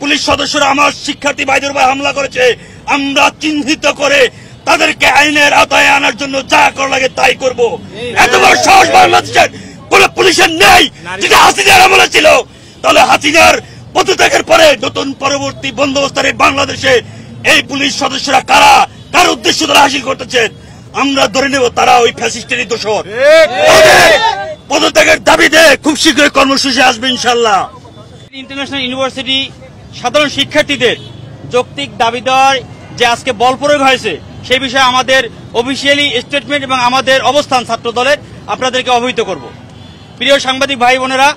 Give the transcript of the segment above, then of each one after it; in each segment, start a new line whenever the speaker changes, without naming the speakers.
Police সদস্যরা আমার শিক্ষার্থী ভাইদের উপর হামলা করেছে, আমরা চিহ্নিত করে তাদেরকে আইনের আওতায় আনার জন্য যা করা লাগে তাই করব। এত বড় সাহস বাংলাদেশের কোন পুলিশের নেই। যদি হাসিনার আমলে ছিল, তাহলে হাসিনার পদত্যাগের পরে নতুন পরবর্তী বন্দোবস্তের বাংলাদেশে এই পুলিশ সদস্যরা কারা, কার উদ্দেশ্য তারা হাসিল করতেছেন, আমরা ধরে নেব তারা ওই ফ্যাসিস্টেরই দোষর। পদত্যাগের দাবিতে খুব শীঘ্রই কর্মসূচি আসবে ইনশাল্লাহ।
ইন্টারন্যাশনাল ইউনিভার্সিটি সাধারণ শিক্ষার্থীদের যৌক্তিক দাবি দেওয়ার যে আজকে বল প্রয়োগ হয়েছে, সেই বিষয়ে আমাদের অফিসিয়ালি স্টেটমেন্ট এবং আমাদের অবস্থান ছাত্র দলের আপনাদেরকে অবহিত করব। প্রিয় সাংবাদিক ভাই বোনেরা,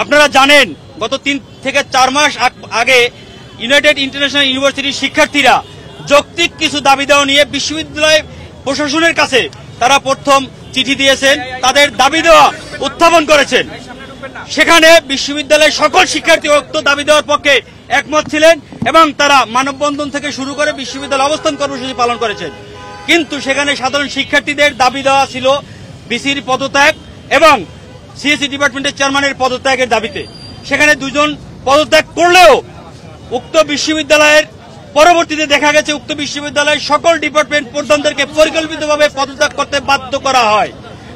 আপনারা জানেন গত 3 থেকে 4 মাস আগে ইউনাইটেড ইন্টারন্যাশনাল ইউনিভার্সিটির শিক্ষার্থীরা যৌক্তিক কিছু দাবি দেওয়া নিয়ে বিশ্ববিদ্যালয় প্রশাসনের কাছে তারা প্রথম চিঠি দিয়েছেন, তাদের দাবি দেওয়া উত্থাপন করেছেন। সেখানে বিশ্ববিদ্যালয়ের সকল শিক্ষার্থী উক্ত দাবি দেওয়ার পক্ষে একমত ছিলেন এবং তারা মানববন্ধন থেকে শুরু করে বিশ্ববিদ্যালয় অবস্থান কর্মসূচি পালন করেছেন। কিন্তু সেখানে সাধারণ শিক্ষার্থীদের দাবি দেওয়া ছিল বিসির পদত্যাগ এবং সিএসসি ডিপার্টমেন্টের চেয়ারম্যানের পদত্যাগের দাবিতে। সেখানে 2 জন পদত্যাগ করলেও উক্ত বিশ্ববিদ্যালয়ের পরবর্তীতে দেখা গেছে উক্ত বিশ্ববিদ্যালয়ের সকল ডিপার্টমেন্ট প্রধানদেরকে পরিকল্পিতভাবে পদত্যাগ করতে বাধ্য করা হয়।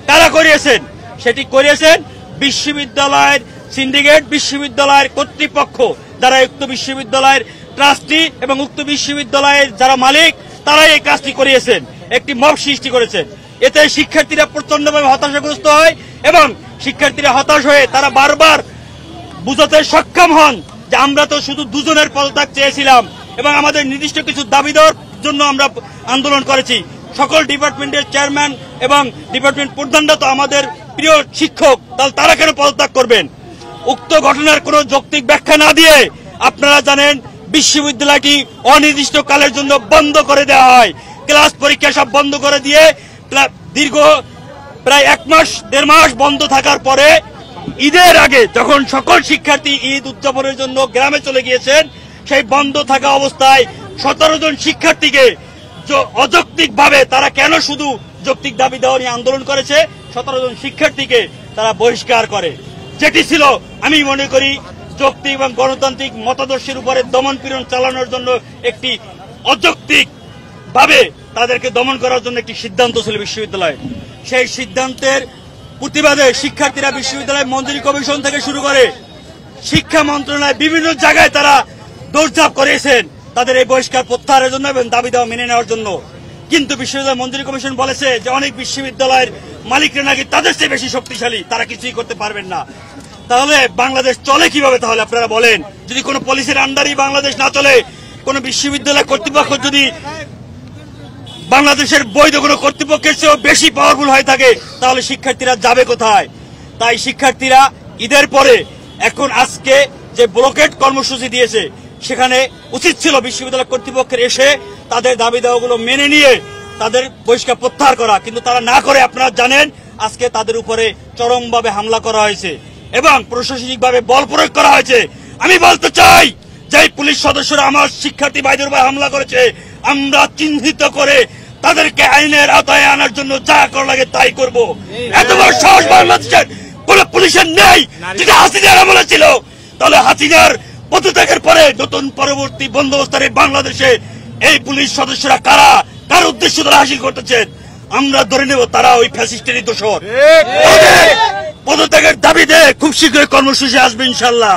কারা করিয়েছেন? সেটি করিয়েছেন বিশ্ববিদ্যালয়ের সিন্ডিকেট, বিশ্ববিদ্যালয়ের কর্তৃপক্ষ, যারা উক্ত বিশ্ববিদ্যালয়ের ট্রাস্টি এবং উক্ত বিশ্ববিদ্যালয়ের যারা মালিক, তারাই এই কাজটি করিয়েছেন, একটি মব সৃষ্টি করেছেন। এতে শিক্ষার্থীরা প্রচন্ডভাবে হতাশাগ্রস্ত হয় এবং শিক্ষার্থীরা হতাশ হয়ে তারা বারবার বুঝাতে সক্ষম হন যে আমরা তো শুধু 2 জনের পদত্যাগ চেয়েছিলাম এবং আমাদের নির্দিষ্ট কিছু দাবি দেওয়ার জন্য আমরা আন্দোলন করেছি। সকল ডিপার্টমেন্টের চেয়ারম্যান এবং ডিপার্টমেন্ট প্রধানরা তো আমাদের প্রিয় শিক্ষক, তাহলে তারা কেন পদত্যাগ করবেন? উক্ত ঘটনার কোন যৌক্তিক ব্যাখ্যা না দিয়ে আপনারা জানেন বিশ্ববিদ্যালয়টি অনির্দিষ্টকালের জন্য বন্ধ করে দেওয়া হয়। ক্লাস পরীক্ষা সব বন্ধ করে দিয়ে দীর্ঘ প্রায় 1 মাস 1.5 মাস বন্ধ থাকার পরে ঈদের আগে যখন সকল শিক্ষার্থী ঈদ উদযাপনের জন্য গ্রামে চলে গিয়েছেন, সেই বন্ধ থাকা অবস্থায় 17 জন শিক্ষার্থীকে অযৌক্তিক ভাবে তারা কেন শুধু যৌক্তিক দাবি দেওয়া নিয়ে আন্দোলন করেছে, 17 জন শিক্ষার্থীকে তারা বহিষ্কার করে, যেটি ছিল আমি মনে করি যৌক্তিক এবং গণতান্ত্রিক মতাদর্শের উপরে দমন পীড়ন চালানোর জন্য একটি অযৌক্তিক ভাবে তাদেরকে দমন করার জন্য একটি সিদ্ধান্ত ছিল বিশ্ববিদ্যালয়ে। সেই সিদ্ধান্তের প্রতিবাদে শিক্ষার্থীরা বিশ্ববিদ্যালয় মঞ্জুরি কমিশন থেকে শুরু করে শিক্ষা মন্ত্রণালয় বিভিন্ন জায়গায় তারা দৌড়ঝাঁপ করেছেন তাদের এই বহিষ্কার প্রত্যাহারের জন্য এবং দাবি দেওয়া মেনে নেওয়ার জন্য। কিন্তু বিশ্ববিদ্যালয় মঞ্জুরি কমিশন বলেছে যে অনেক বিশ্ববিদ্যালয়ের মালিকরা নাকি তাদের চেয়ে বেশি শক্তিশালী, তারা কিছুই করতে পারবেন না। তাহলে বাংলাদেশ চলে কিভাবে? তাহলে আপনারা বলেন, যদি কোনো পুলিশের আন্ডারই বাংলাদেশ না চলে, কোন বিশ্ববিদ্যালয় কর্তৃপক্ষ যদি বাংলাদেশের বৈধ কোনো কর্তৃপক্ষের চেয়েও বেশি পাওয়ারফুল হয়ে থাকে, তাহলে শিক্ষার্থীরা যাবে কোথায়? তাই শিক্ষার্থীরা ঈদের পরে এখন আজকে যে ব্লকেট কর্মসূচি দিয়েছে, সেখানে উচিত ছিল বিশ্ববিদ্যালয় কর্তৃপক্ষের এসে তাদের দাবি দেওয়াগুলো মেনে নিয়ে তাদের বহিষ্কার প্রত্যাহার করা, কিন্তু তারা না করে আপনারা জানেন আজকে তাদের উপরে চরমভাবে হামলা করা হয়েছে এবং প্রশাসনিকভাবে বল প্রয়োগ করা হয়েছে। আমি বলতে চাই যে পুলিশ সদস্যরা আমার শিক্ষার্থী ভাইদের উপর হামলা করেছে, আমরা চিহ্নিত করে তাদেরকে আইনের আওতায় আনার জন্য যা করা লাগে তাই করব। এত বড় সাহস বাংলাদেশের কোন পুলিশের নেই। যদি হাসিনার আমলে ছিল, তাহলে হাসিনার পদত্যাগের পরে নতুন পরবর্তী বন্দোবস্তের বাংলাদেশে এই পুলিশ সদস্যরা কারা, কার উদ্দেশ্য তারা হাসিল করতেছেন, আমরা ধরে নেব তারা ওই ফ্যাসিস্টেরই দোষর। পদত্যাগের দাবিতে খুব শীঘ্রই কর্মসূচি আসবে ইনশাল্লাহ।